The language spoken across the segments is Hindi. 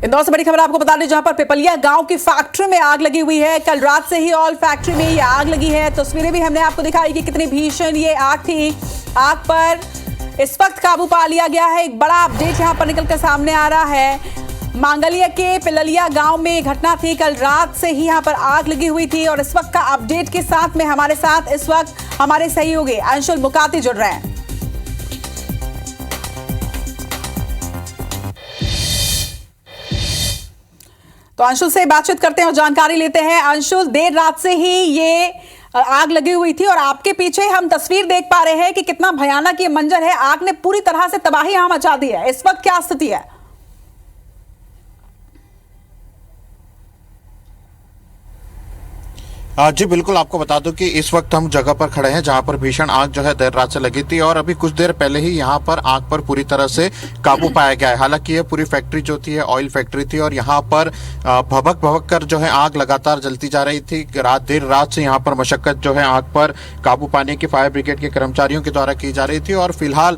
इंदौर से बड़ी खबर आपको बता दें, जहां पर पिपलिया गांव की फैक्ट्री में आग लगी हुई है। कल रात से ही ऑयल फैक्ट्री में ये आग लगी है। तस्वीरें भी हमने आपको दिखाई कि कितनी भीषण ये आग थी। आग पर इस वक्त काबू पा लिया गया है। एक बड़ा अपडेट यहां पर निकल कर सामने आ रहा है। मांगलिया के पिपलिया गांव में घटना थी। कल रात से ही यहां पर आग लगी हुई थी और इस वक्त का अपडेट के साथ में हमारे साथ इस वक्त हमारे सहयोगी अंशुल मुकाती जुड़ रहे हैं। तो अंशुल से बातचीत करते हैं और जानकारी लेते हैं। अंशुल, देर रात से ही ये आग लगी हुई थी और आपके पीछे हम तस्वीर देख पा रहे हैं कि कितना भयानक ये मंजर है। आग ने पूरी तरह से तबाही यहां मचा दी है। इस वक्त क्या स्थिति है? जी बिल्कुल, आपको बता दूं कि इस वक्त हम जगह पर खड़े हैं जहां पर भीषण आग जो है देर रात से लगी थी और अभी कुछ देर पहले ही यहां पर आग पर पूरी तरह से काबू पाया गया है। हालांकि ये पूरी फैक्ट्री जो थी ऑयल फैक्ट्री थी और यहां पर भभक भभक कर जो है आग लगातार जलती जा रही थी। देर रात से यहां पर मशक्कत जो है आग पर काबू पाने की फायर ब्रिगेड के कर्मचारियों के द्वारा की जा रही थी और फिलहाल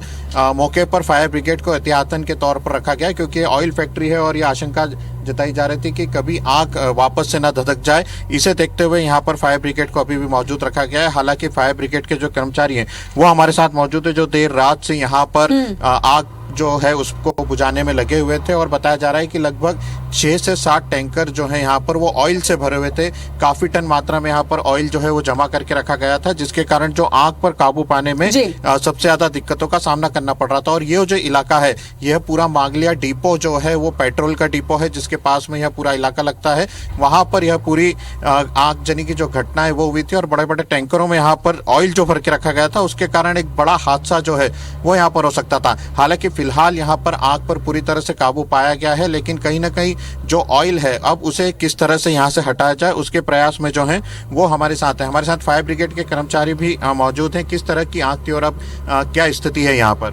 मौके पर फायर ब्रिगेड को एहतियातन के तौर पर रखा गया क्योंकि ऑयल फैक्ट्री है और ये आशंका जताई जा रही थी कि कभी आग वापस से ना धधक जाए। इसे देखते हुए यहाँ पर फायर ब्रिगेड को अभी भी मौजूद रखा गया है। हालांकि फायर ब्रिगेड के जो कर्मचारी हैं वो हमारे साथ मौजूद है, जो देर रात से यहाँ पर आग जो है उसको बुझाने में लगे हुए थे और बताया जा रहा है कि लगभग 6 से 7 टैंकर जो है यहाँ पर वो ऑयल से भरे हुए थे। काफी टन मात्रा में यहाँ पर ऑयल जो है वो जमा करके रखा गया था, जिसके कारण जो आग पर काबू पाने में सबसे ज्यादा दिक्कतों का सामना करना पड़ रहा था। और ये जो इलाका है यह पूरा मांगलिया डिपो जो है वो पेट्रोल का डिपो है, जिसके पास में यह पूरा इलाका लगता है। वहां पर यह पूरी आगजनी की जो घटना है वो हुई थी और बड़े बड़े टैंकरों में यहाँ पर ऑयल जो भर के रखा गया था, उसके कारण एक बड़ा हादसा जो है वो यहाँ पर हो सकता था। हालांकि फिलहाल यहाँ पर आग पर पूरी तरह से काबू पाया गया है, लेकिन कहीं ना कहीं जो ऑयल है अब उसे किस तरह से यहाँ से हटाया जाए उसके प्रयास में जो है वो हमारे साथ है। हमारे साथ फायर ब्रिगेड के कर्मचारी भी मौजूद हैं। किस तरह की आग थी और अब क्या स्थिति है यहाँ पर?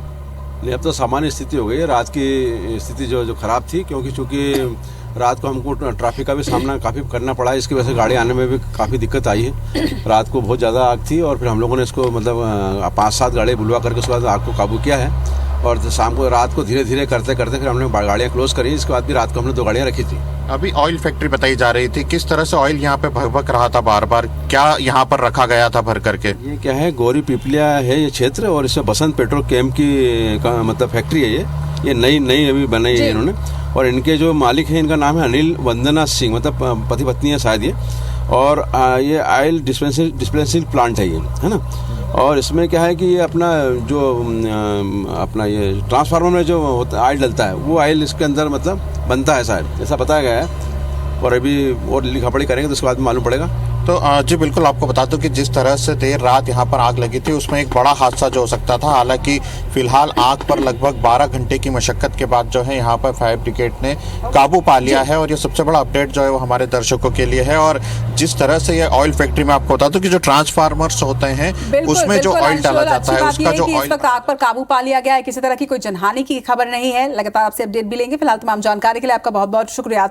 नहीं, अब तो सामान्य स्थिति हो गई है। रात की स्थिति जो खराब थी, क्योंकि रात को हमको ट्रैफिक का भी सामना काफ़ी करना पड़ा है। इसकी वजह से गाड़ी आने में भी काफ़ी दिक्कत आई है। रात को बहुत ज़्यादा आग थी और फिर हम लोगों ने इसको मतलब 5-7 गाड़ी बुलवा करके उसके बाद आग को काबू किया है और शाम को रात को धीरे धीरे करते करते फिर हमने गाड़ियाँ क्लोज करी। इसके बाद भी रात को हमने 2 गाड़ियाँ रखी थी। अभी ऑयल फैक्ट्री बताई जा रही थी, किस तरह से ऑयल यहाँ पे भभक रहा था बार बार, क्या यहाँ पर रखा गया था भर करके? ये क्या है, गौरी पिपलिया है ये क्षेत्र और इसमें बसंत पेट्रोल कैंप की मतलब फैक्ट्री है। ये नई अभी बनाई है इन्होंने और इनके जो मालिक हैं इनका नाम है अनिल वंदना सिंह, मतलब पति पत्नी है शायद ये। और ये ऑयल डिस्पेंसिंग प्लांट है ये, है ना। और इसमें क्या है कि ये अपना ये ट्रांसफार्मर में जो ऑयल डलता है वो ऑयल इसके अंदर मतलब बनता है शायद, ऐसा बताया गया है। और अभी और लिखा पढ़ी करेंगे तो उसके बाद मालूम पड़ेगा। तो जी बिल्कुल, आपको बता दूं कि जिस तरह से देर रात यहाँ पर आग लगी थी उसमें एक बड़ा हादसा जो हो सकता था। हालांकि फिलहाल आग पर लगभग 12 घंटे की मशक्कत के बाद जो है यहाँ पर फायर ब्रिगेड ने काबू पा लिया है और ये सबसे बड़ा अपडेट जो है वो हमारे दर्शकों के लिए है। और जिस तरह से ये ऑयल फैक्ट्री में आपको बता दूं कि जो ट्रांसफार्मर्स होते हैं उसमें जो ऑयल डाला जाता है उसका जो ऑयल, आग पर काबू पा लिया गया है। किसी तरह की कोई जनहानि की खबर नहीं है। लगातार आपसे अपडेट भी लेंगे। फिलहाल तमाम जानकारी के लिए आपका बहुत बहुत शुक्रिया।